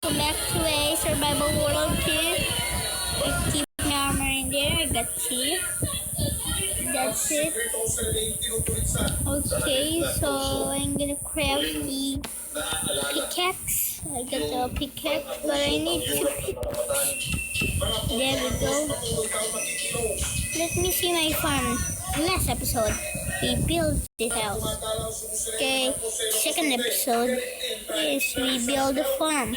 Go back to a survival world 2. I keep my armor in there. I got tea. That's it. Okay, so I'm gonna craft the pickaxe. I got the pickaxe, but I need to. There we go. Let me see my farm. Last episode, we built this house. Okay, second episode is we build a farm.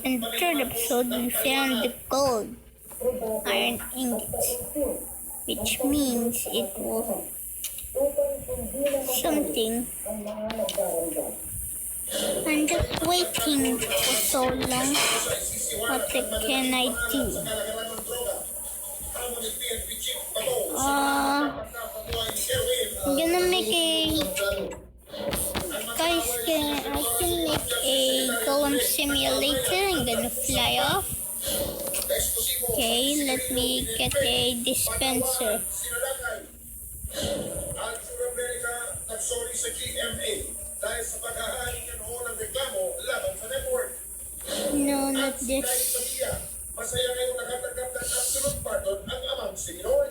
And the third episode, we found the gold iron ingots, which means it will something. I'm just waiting for so long. What can I do? I'm gonna make a guys. I can make a golem simulator. I'm gonna fly off. Okay, let me get a dispenser. No, not this. Masaya ngayong nakatanggap ng absolute pardon ang amang si Ginoy.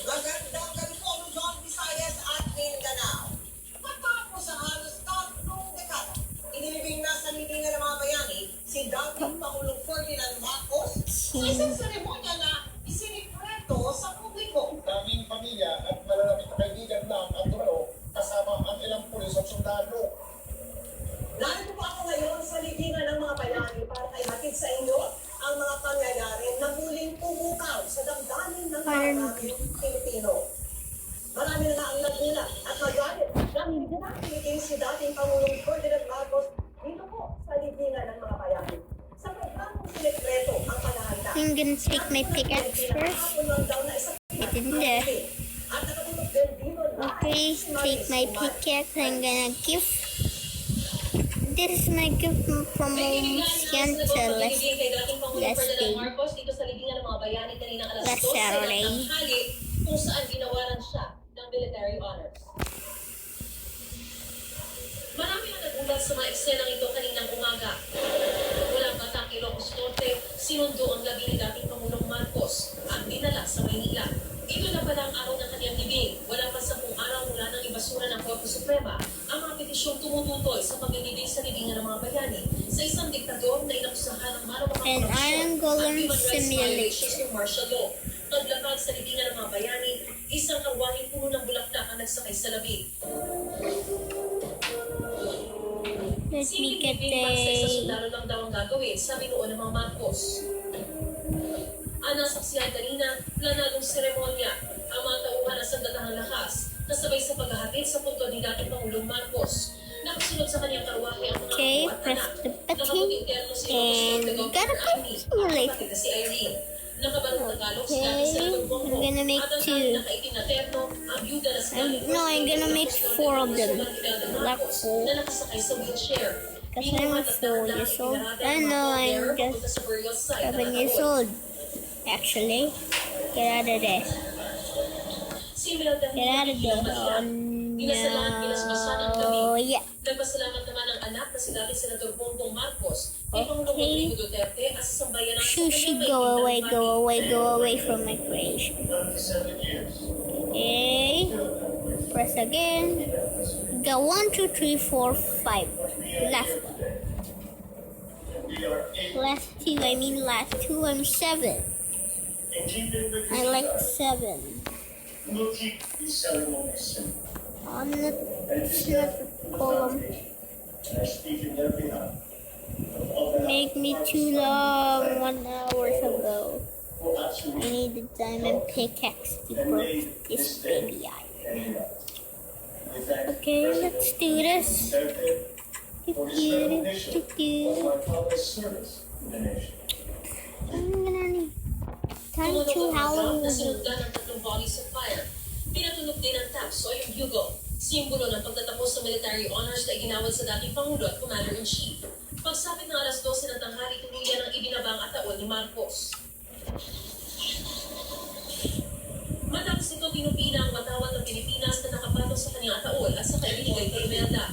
Magandang Luzon, Visayas at Mindanao. Matapos ang halos 3 dekada, inilibing na sa libingan ng mga bayani si dating Pangulong Ferdinand Marcos sa isang seremonya na isinipleto sa publiko. Daming pamilya at malalapit na kaibigan lang ang dumalo kasama ang ilang pulis at sundalo. Narito po ako ngayon sa libingan ng mga bayani para ihatid sa inyo ang mga pangyayari na muling pumukaw sa damdamin ng maraming Pilipino. Marami na ang nagulat at magalit nang hindi na pinitin si dating Pangulong Ferdinand Marcos dito po sa libingan ng mga bayani. Sa programang sinipleto ang panahanda. I'm gonna take my pickaxe first. Get in there. Okay, take my pickaxe. I'm gonna give. This is my gift from Sianta last day. Last Saturday. Kung saan ginawaran siya ng military honors. Marami ang nagulat sa mga eksenang ito kaninang umaga. Walang Batang Ilocos Norte, sinundo ang labi ni dating Pangulong Marcos at dinala sa Maynila. Ito na pala ang araw ng kanyang libing. Wala pa 10 araw mula ng ibasura ng Korte Suprema ang mga petisyong tumututoy sa paglilibing sa libingan ng mga bayani sa isang diktador na inakusahan ng maramang And Iron Golem simulator Simulator. ng martial law. Paglapag sa libingan ng mga bayani, isang karwaheng puno ng bulaklak ang nagsakay sa labi. Let me get Basta isang a. sundalo lang daw ang gagawin, sabi noon ng mga Marcos. Ang nasaksihan kanina, planadong seremonya, ang mga tauhan ng sandatahang lakas, kasabay sa paghahatid sa punto ni dating Pangulong Marcos. Nakasunod sa kanyang karwahe ang mga Okay, apo at press anak. the button. Nakabuti-interno si Ilocos And Norte Governor gotta Amy press at simulate. kapatid na si Irene. Nakabarong Tagalog si dating Okay, Senator Bongo I'm gonna make at ang 2. dating nakaitim na terno, ang byuda na si dating No, I'm gonna make 4 of them. Black 4. na nakasakay sa wheelchair. Kasi I'm 4 years old. I know, I'm just 7 years old. Actually, get out of there. Get out of there. Oh no. Yeah. Nagpasalamat naman ang anak na si dating Senator Bongbong Marcos kay Pangulong Rodrigo Duterte at sa sambayan ng Sushi, go away, go away, go away from my creation. Okay. Press again. Go 1, 2, 3, 4, 5. Last one. Last 2, I mean last 2, I'm 7. I like 7. I'm not, it's not a column. Make me too long 1 hour ago. I need a diamond pickaxe to break this baby iron. Okay, let's do this. I'm gonna need time to howl. Nasunod ng 3 volleys of fire. Pinatunog din ang taps o yung bugle, simbolo ng pagtatapos sa military honors na iginawad sa dating Pangulo at Commander-in-Chief. Pagsapit ng alas 12 ng tanghali, tuluyan ang ibinaba ang ataol ni Marcos. Matapos nito, pinupina ang watawat ng Pilipinas na nakapatong sa kanyang ataol at sa kaibigay kay Imelda.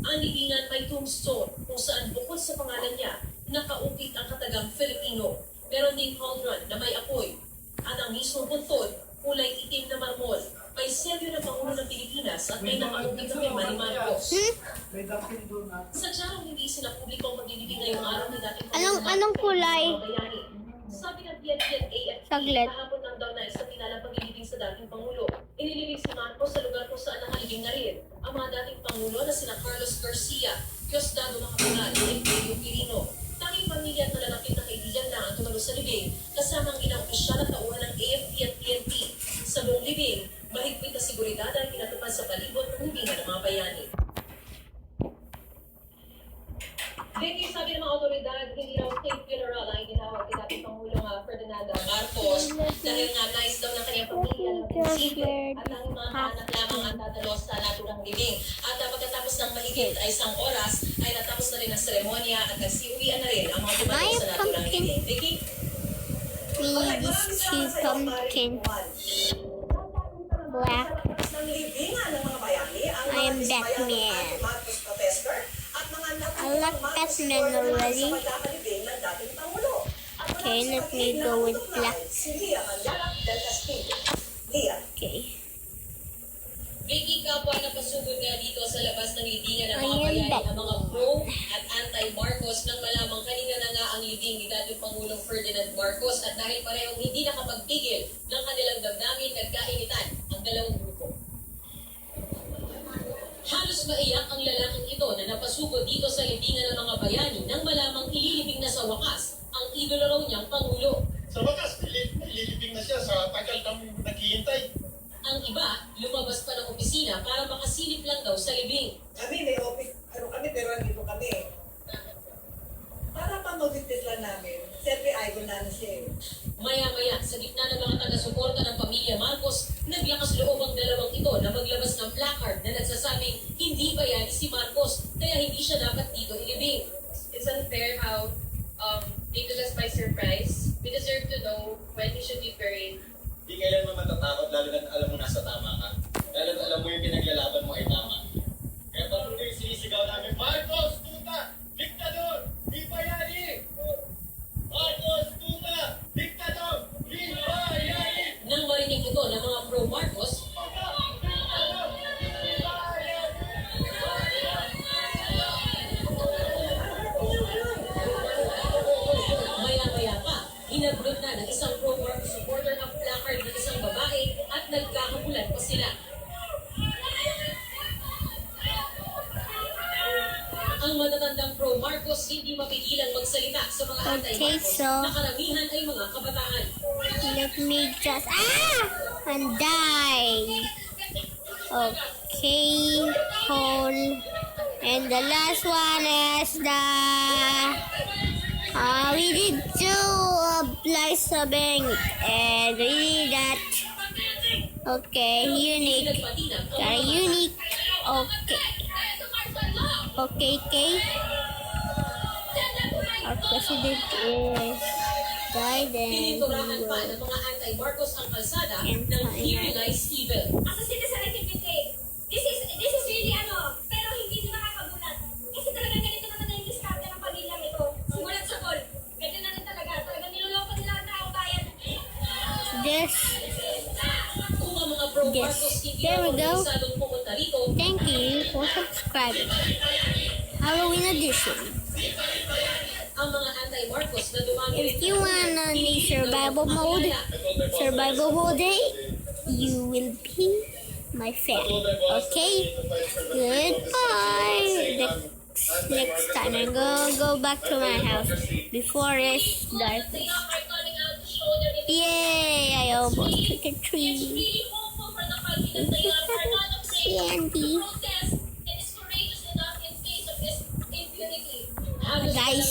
Ang libingan may tombstone kung saan bukod sa pangalan niya, nakaukit ang katagang Filipino. Meron ding cauldron na may apoy. At ang mismong buntod, kulay itim na marmol. May selyo ng Pangulo ng Pilipinas at may nakaukit na pirma ni Marcos. Sadyang hindi sinapubliko ang paglilibing ngayong araw ni dating Anong kulay? Sabi ng PNPNA at Saglit. kahapon ng daw na sa pinalang paglilibing sa dating Pangulo. Inilibing si Marcos sa lugar kung saan nakalibing na rin ang mga dating Pangulo na sina Carlos Garcia, Diosdado Macapagal, at Emilio Quirino. Tanging pamilya at malalapit na kaibigan lang ang tumalo sa libing kasama ang ilang opisyal at tauhan ng AFP at PNP. Sa buong libing, mahigpit na seguridad ang pinatupad sa palibot ng libingan ng mga bayani. Vicky, sabi ng mga otoridad, hindi raw state funeral ang itinawag kay dating Pangulong Ferdinand Marcos dahil nga nais daw ng kanyang pamilya ng prinsipyo at ang mga anak lamang ang dadalo sa naturang libing. At pagkatapos ng mahigit ay 1 oras ay natapos na rin ang seremonya at nagsiuwian na rin ang mga dumalo sa naturang libing. Vicky? Me, this two pumpkin. Black. Ng libingan ng mga bayani, ang I am mga Batman. Marcos protester at mga I like Batman already. sa pagkakalibing ng dating Pangulo. At Okay, let me go with black. Si Lia Mandala del Castillo. Lia. Okay. Vicky, kapwa na pasugod nga dito sa labas ng libingan ng mga Ayan, bayani Bat. ang mga pro at anti-Marcos nang malamang kanina na nga ang libing ni dating Pangulong Ferdinand Marcos at dahil parehong hindi nakapagpigil ng kanilang damdamin, nagkainitan ang dalawang grupo. Halos maiyak ang lalaking ito na napasugod dito sa libingan ng mga bayani nang malamang ililibing na sa wakas ang idolo raw niyang Pangulo. Sa wakas, nililibing na siya sa tagal kami naghihintay. Ang iba, lumabas pa ng opisina para makasilip lang daw sa libing. Kami may office, pero nandito kami. Para pa mag-witness lang namin. Siyempre, idol namin siya. Maya-maya, sa gitna ng mga taga-suporta ng pamilya Marcos, naglakas loob ang dalawang ito na maglabas ng placard na nagsasabing hindi bayani si Marcos, kaya hindi siya dapat dito ilibing. It's unfair how they took us by surprise. We deserve to know when he should be buried. Di kailanman matatakot, lalo na alam mo nasa tama ka. Lalo na alam mo yung pinaglalaban mo ay tama. Kaya patuloy sinisigaw namin, Marcos, tuta! Diktador! Di bayani! Marcos, tuta! Diktador! Di bayani! Nang marinig ito ng mga pro-Marcos, maya-maya pa, hinablot na ng isang pro-Marcos supporter ang placard ng isang babae at nagkakabulan pa sila. Ang matatandang pro-Marcos hindi mapigilang magsalita sa mga Okay, anti-Marcos so- na karamihan ay mga kabataan. Let me just and die. Okay, hold. And the last one is the we did two apply subbing and we did that. Okay, unique. Nagpatinag ang mga Unique. Okay. Okay, okay. Our president is died and Tiniturahan pa ng mga anti-Marcos ang kalsada ng Heroize Evil. As a citizen, I can say, this is really pero hindi din nakakagulat. Kasi talaga ganito na talaga yung diskarte ng pamilyang ito. Simulat sa tol. Ganito na rin talaga. Talagang niloloko nila ang taong bayan. this. Kung ang mga pro-Marcos hindi There we na go. organisadong pumunta rito, Thank you for subscribing. Halloween edition. ang mga anti-Marcos na dumami If you wanna need survival mode, you will be my fan. Okay? Goodbye. Next time I'm gonna go back to my house before it's dark. They are calling out to show their Yay! I almost took a tree. really hopeful for the confidence they are not afraid Candy. to protest and is courageous enough in face of this impunity. halos Guys.